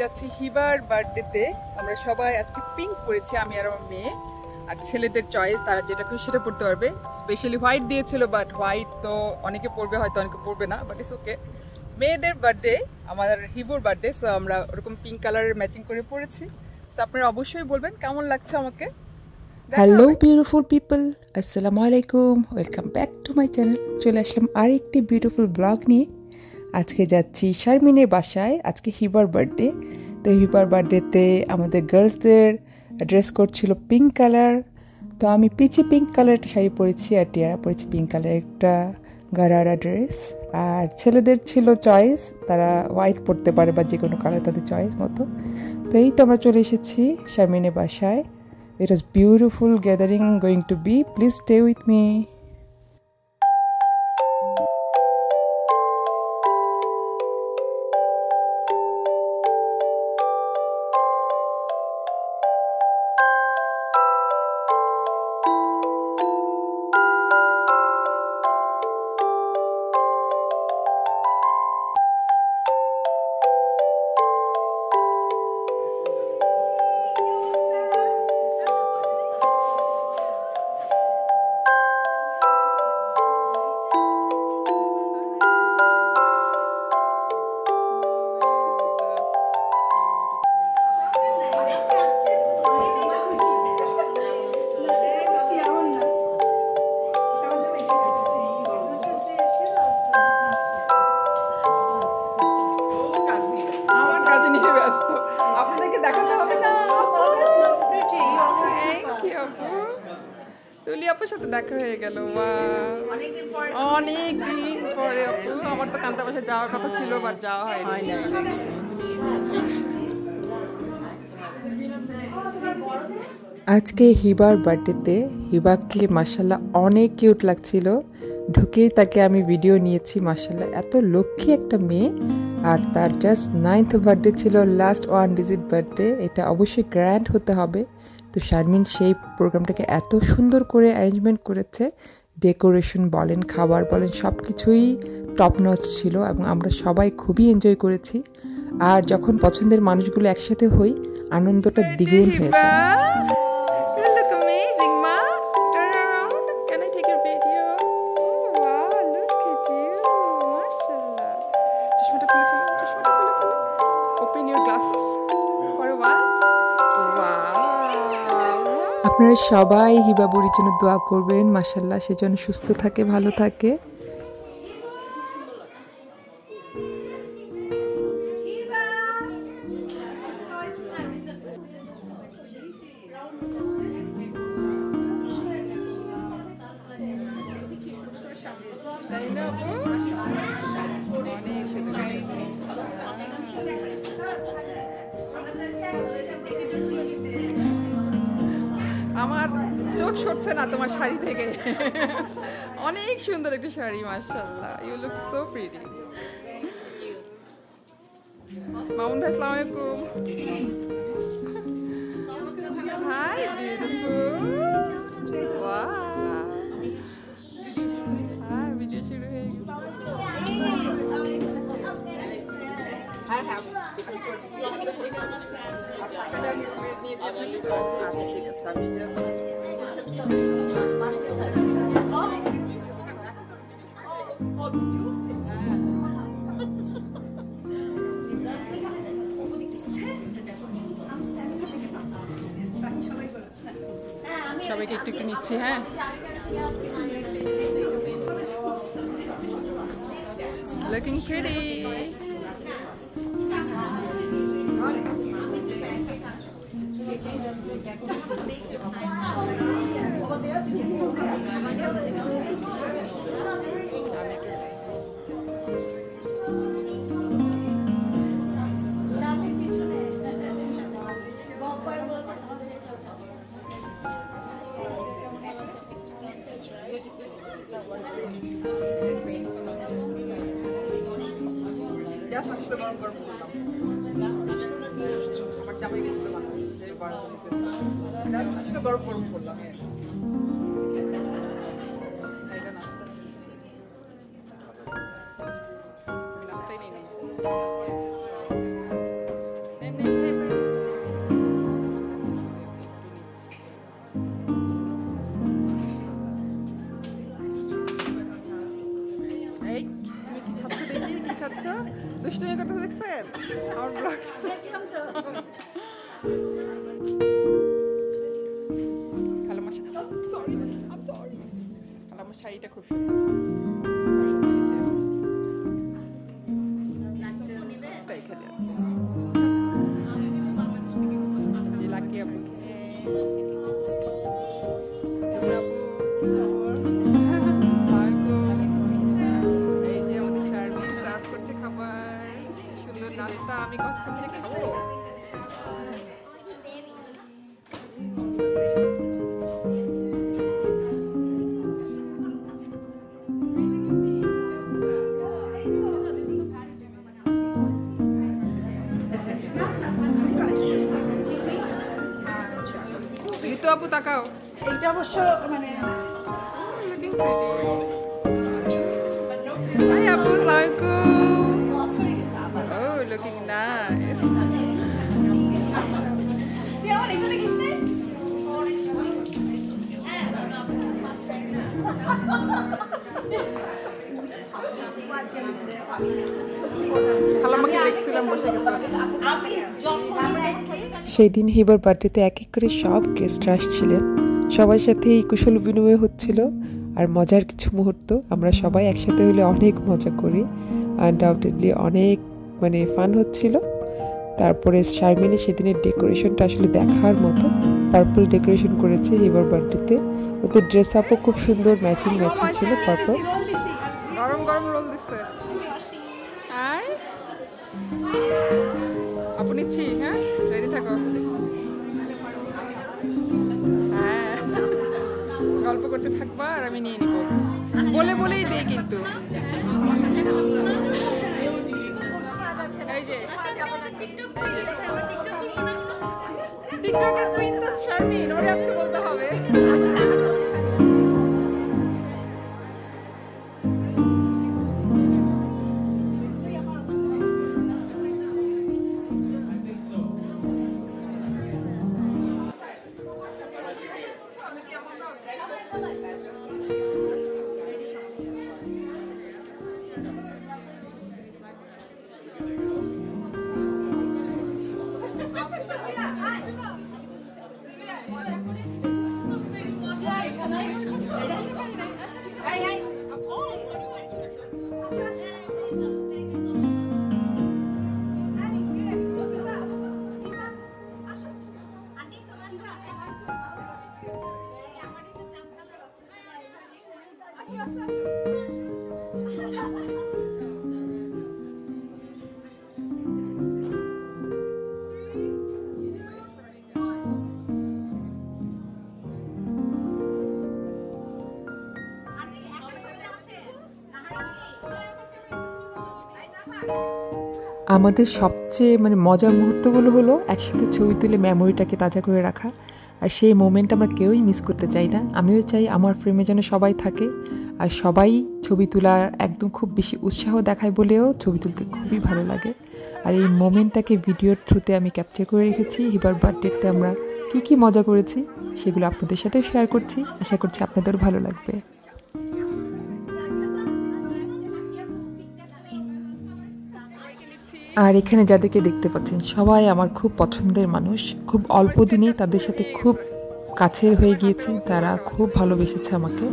যাচ্ছি হিবার বার্থডেতে। আমরা সবাই আজকে পিঙ্ক পরেছি, আমি আর আমার মেয়ে। আর ছেলেদের চয়েস, তারা যেটা খুশি সেটা পড়তে পারবে। স্পেশালি হোয়াইট দিয়েছিল, বাট হোয়াইট তো অনেকে পড়বে, হয়তো অনেকে পড়বে না, বাট ইটস ওকে। মেয়েদের বার্থডে, আমাদের হিবুর বার্থডে, সো আমরা ওরকম পিঙ্ক কালারের ম্যাচিং করে পড়েছি। সো আপনারা অবশ্যই বলবেন কেমন লাগছে আমাকে। হ্যালো বিউটিফুল পিপল, আসসালামু আলাইকুম, welcome back to my channel. চলে আসলাম আর একটি বিউটিফুল ব্লগ নিয়ে। আজকে যাচ্ছি শারমিনের বাসায়, আজকে হিবার বার্থডে। তো হিবার বার্থডেতে আমাদের গার্লসদের ড্রেস কোড ছিল পিঙ্ক কালার। তো আমি পিচি পিঙ্ক কালার একটা শাড়ি পরেছি, আর টিয়ারা পরেছি পিঙ্ক কালার একটা গারারা ড্রেস। আর ছেলেদের ছিল চয়েস, তারা হোয়াইট পরতে পারে বা যে কোনো কালার তাদের চয়েস মতো। তো এই তো আমরা চলে এসেছি শারমিনের বাসায়। It is beautiful gathering going to be. Please stay with me. তুলি আপুর সাথে দেখা হয়ে গেল, অনেক দিন পরে আপু। আমার তো কান্তা বাসায় যাওয়ার কথা ছিল, বাট যাওয়া হয়নি। আজকে হিবার বার্থডেতে হিবাকে মাশাল্লাহ অনেক কিউট লাগছিল। ঢুকেই তাকে আমি ভিডিও নিয়েছি, মাশাল্লাহ এত লক্ষ্মী একটা মেয়ে। আর তার জাস্ট 9th বার্থডে ছিল, লাস্ট 1 ডিজিট বার্থডে। এটা অবশ্যই গ্র্যান্ড হতে হবে। তো শারমিন সেই প্রোগ্রামটাকে এত সুন্দর করে অ্যারেঞ্জমেন্ট করেছে, ডেকোরেশন বলেন, খাবার বলেন, সব কিছুই টপ নচ ছিল এবং আমরা সবাই খুবই এনজয় করেছি। আর যখন পছন্দের মানুষগুলো একসাথে হই, আনন্দটা দ্বিগুণ হয়ে যায়। আপনারা সবাই হিবা বুড়ির জন্য দোয়া করবেন, মাশাল্লাহ সে যেন সুস্থ থাকে, ভালো থাকে। আমার চোখ সরছে না তোমার শাড়ি থেকে। অনেক সুন্দর একটা শাড়ি, মাশাআল্লাহ, you look so pretty. Mamun ভাই, আসসালামু আলাইকুম। Hi beautiful, wow. Hi, video শুরু হয়ে গেছে। সবাইকে একটু একটু নিচ্ছি, হ্যাঁ। Looking pretty. দুষ্টুমি কথা দেখছেন আমার ব্লগ? খালাম্মা খালাম্মার শাড়িটা খুব সুন্দর। এখানে আছে যে লাকি আপু। এই যে আমাদের শারমিন সার্ভ করছে খাবার, সুন্দর নাস্তা। আমি কতক্ষণ ধরে খাবো? ঋতু আপু তাকাও। এইটা অবশ্য মানে Hi Apu, Assalamualaikum. Oh, looking nice. খালাম্মাকে দেখছিলাম বসে গেছে। সেই দিন হিবার বার্থডেতে এক এক করে সব গেস্টরা আসছিলেন, সবার সাথে এই কুশল বিনিময় হচ্ছিল আর মজার কিছু মুহূর্ত। আমরা সবাই একসাথে হলে অনেক মজা করি, আনডাউটেডলি অনেক মানে ফান হচ্ছিল। তারপরে শারমিনের সেদিনের ডেকোরেশনটা আসলে দেখার মতো, পার্পল ডেকোরেশন করেছে হিবার বার্থডেতে। ওদের ড্রেস আপও খুব সুন্দর ম্যাচিং ছিল পার্পল। গরম গরম রোল দিচ্ছে। আয় আপু নিচ্ছি, হ্যাঁ রেডি থাকো। হ্যাঁ গল্প করতে থাকবা আর আমি নিয়ে নিব, বলে বলেই দিই কিন্তু। এই যে টিকটকের প্রিন্সেস শারমিন, ওরে আজকে বলতে হবে। আমাদের সবচেয়ে মানে মজার মুহূর্তগুলো হলো একসাথে ছবি তুলে মেমোরিটাকে তাজা করে রাখা, আর সেই মোমেন্ট আমরা কেউই মিস করতে চাই না। আমিও চাই আমার ফ্রেমে যেন সবাই থাকে, আর সবাই ছবি তোলার একদম খুব বেশি উৎসাহ দেখায় বলেও ছবি তুলতে খুবই ভালো লাগে। আর এই মোমেন্টটাকে ভিডিওর থ্রুতে আমি ক্যাপচার করে রেখেছি। হিবার বার্থডেতে আমরা কী মজা করেছি সেগুলো আপনাদের সাথেও শেয়ার করছি, আশা করছি আপনাদেরও ভালো লাগবে। আর এখানে যাদেরকে দেখতে পাচ্ছেন সবাই আমার খুব পছন্দের মানুষ, খুব অল্প দিনেই তাদের সাথে খুব কাছের হয়ে গিয়েছি, তারা খুব ভালোবেসেছে আমাকে।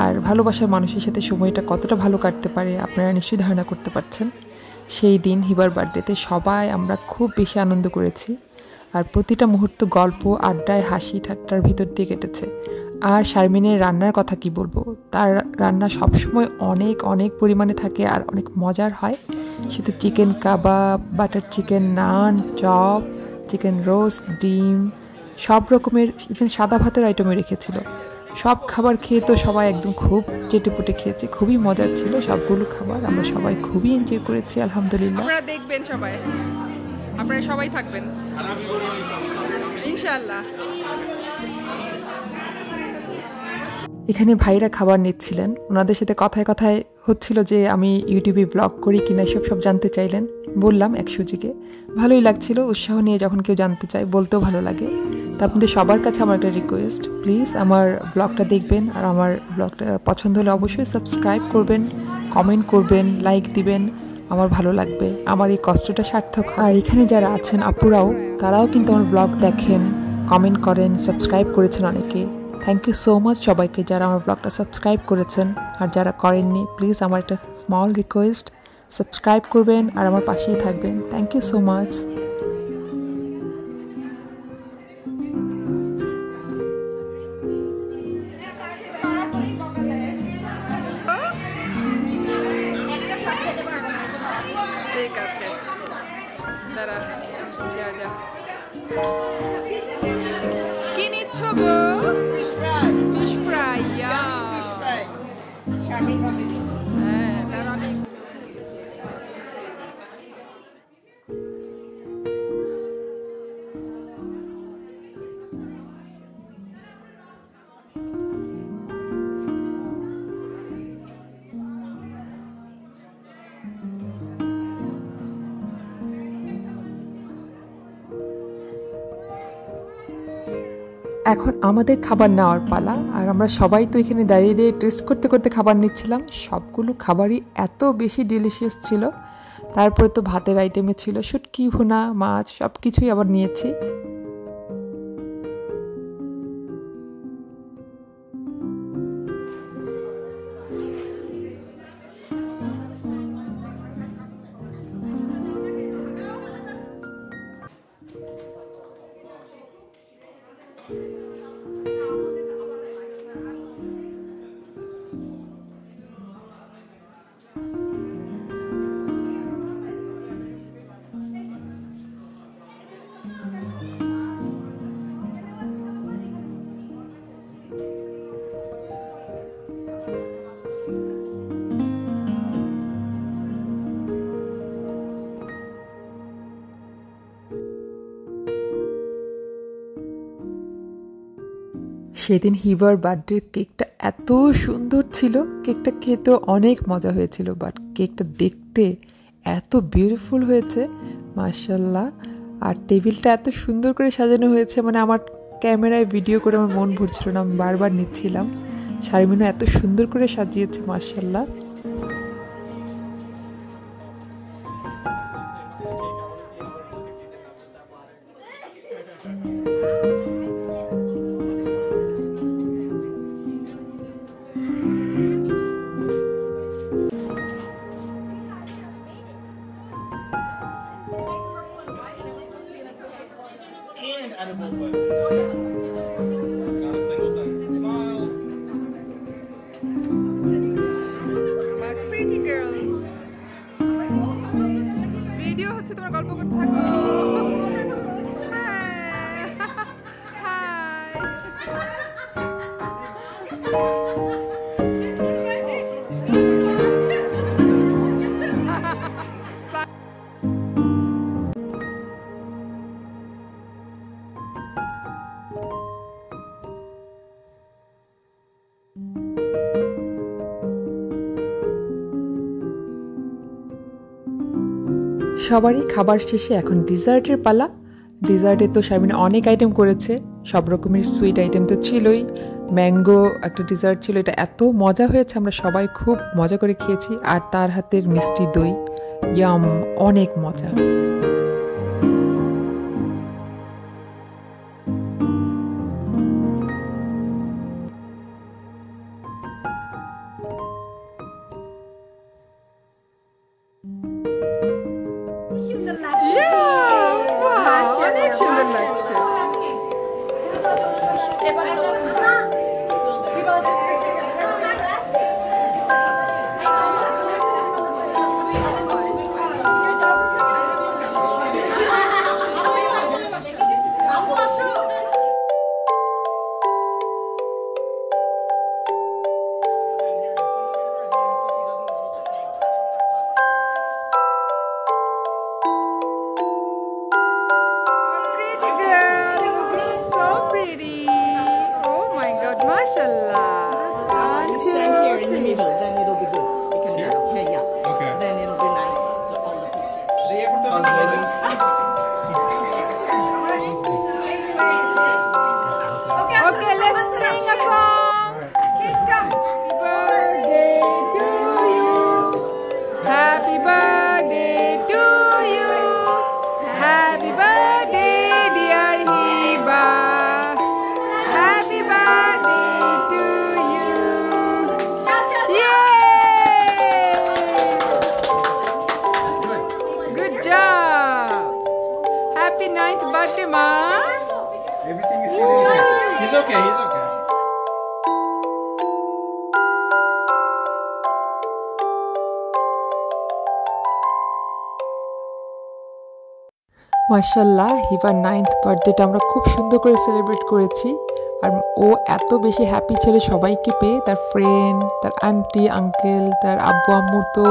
আর ভালোবাসার মানুষের সাথে সময়টা কতটা ভালো কাটতে পারে আপনারা নিশ্চয়ই ধারণা করতে পারছেন। সেই দিন হিবার বার্থডেতে সবাই আমরা খুব বেশি আনন্দ করেছি, আর প্রতিটা মুহূর্ত গল্প আড্ডায় হাসি ঠাট্টার ভিতর দিয়ে কেটেছে। আর শারমিনের রান্নার কথা কি বলবো, তার রান্না সবসময় অনেক অনেক পরিমাণে থাকে আর অনেক মজার হয়। সে তো চিকেন কাবাব, বাটার চিকেন, নান, চপ, চিকেন রোস্ট, ডিম, সব রকমের ইভেন সাদা ভাতের আইটেমে রেখেছিল। সব খাবার খেয়ে তো সবাই একদম খুব চেটেপুটে খেয়েছে, খুবই মজার ছিল সবগুলো খাবার। আমরা সবাই খুবই এনজয় করেছি আলহামদুলিল্লাহ। আপনারা দেখবেন সবাই, আপনারা সবাই থাকবেন ইনশাআল্লাহ। এখানে ভাইরা খাবার নিচ্ছিলেন, ওনাদের সাথে কথায় কথায় হচ্ছিল যে আমি ইউটিউবে ব্লগ করি কিনা সব জানতে চাইলেন। বললাম এক সুযোগে, ভালোই লাগছিল। উৎসাহ নিয়ে যখন কেউ জানতে চায় বলতেও ভালো লাগে। তা আপনাদের সবার কাছে আমার একটা রিকোয়েস্ট, প্লিজ আমার ব্লগটা দেখবেন, আর আমার ব্লগটা পছন্দ হলে অবশ্যই সাবস্ক্রাইব করবেন, কমেন্ট করবেন, লাইক দিবেন, আমার ভালো লাগবে, আমার এই কষ্টটা সার্থক। আর এখানে যারা আছেন আপুরাও, তারাও কিন্তু আমার ব্লগ দেখেন, কমেন্ট করেন, সাবস্ক্রাইব করেছেন অনেকে। থ্যাংক ইউ সো মাচ সবাইকে যারা আমার ব্লগটা সাবস্ক্রাইব করেছেন। আর যারা করেননি, প্লিজ আমার একটা স্মল রিকোয়েস্ট, সাবস্ক্রাইব করবেন আর আমার পাশেই থাকবেন। Thank you so much. ঠিক আছে, দাঁড়া, যা যা। কি নিচ্ছ গো? Fish fry. হ্যাঁ, দাঁড়া। এখন আমাদের খাবার নেওয়ার পালা। আর আমরা সবাই তো এখানে দাঁড়িয়ে দাঁড়িয়ে টেস্ট করতে করতে খাবার নিচ্ছিলাম। সবগুলো খাবারই এত বেশি ডিলিশিয়াস ছিল। তারপরে তো ভাতের আইটেমে ছিল শুটকি, ভুনা, মাছ, সব কিছুই আবার নিয়েছি। সেদিন হিবার বার্থডে কেকটা এত সুন্দর ছিল, কেকটা খেতেও অনেক মজা হয়েছিল, বাট কেকটা দেখতে এত বিউটিফুল হয়েছে মাশাআল্লাহ। আর টেবিলটা এত সুন্দর করে সাজানো হয়েছে, মানে আমার ক্যামেরায় ভিডিও করে আমার মন ভরছিল না, আমি বারবার নিচ্ছিলাম। শারমিনও এত সুন্দর করে সাজিয়েছে মাশাআল্লাহ। ভিডিও হচ্ছে, তোমার গল্প করতে থাকো। সবারই খাবার শেষে এখন ডিজার্টের পালা। ডিজার্টে তো শারমিন অনেক আইটেম করেছে, সব রকমের সুইট আইটেম তো ছিলই। ম্যাঙ্গো একটা ডিজার্ট ছিল, এটা এত মজা হয়েছে, আমরা সবাই খুব মজা করে খেয়েছি। আর তার হাতের মিষ্টি দই, ইয়াম, অনেক মজা। অনেক সুন্দর লাগছে। Okay, let's sing a song. Happy birthday to you. Happy birthday. মাশাল্লাহ, হিবার 9th বার্থডেটা আমরা খুব সুন্দর করে সেলিব্রেট করেছি। আর ও এত বেশি হ্যাপি ছিল সবাইকে পেয়ে, তার ফ্রেন্ড, তার আন্টি আঙ্কেল, তার আব্বু আম্মুর তো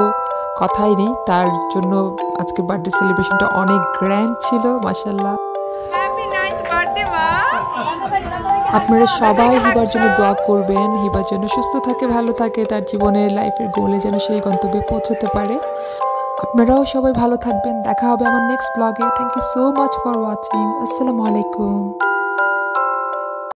কথাই নেই। তার জন্য আজকে বার্থডে সেলিব্রেশনটা অনেক গ্র্যান্ড ছিল মাশাল্লাহ। হ্যাপি 9th বার্থডে মা। আপনারা সবাই হিবার জন্য দোয়া করবেন, হিবার জন্য সুস্থ থাকে, ভালো থাকে, তার জীবনের লাইফের গোলে যেন সেই গন্তব্যে পৌঁছতে পারে। আপনারাও সবাই ভালো থাকবেন। দেখা হবে আমার নেক্সট ব্লগে। Thank you so much for watching. আসসালামু আলাইকুম।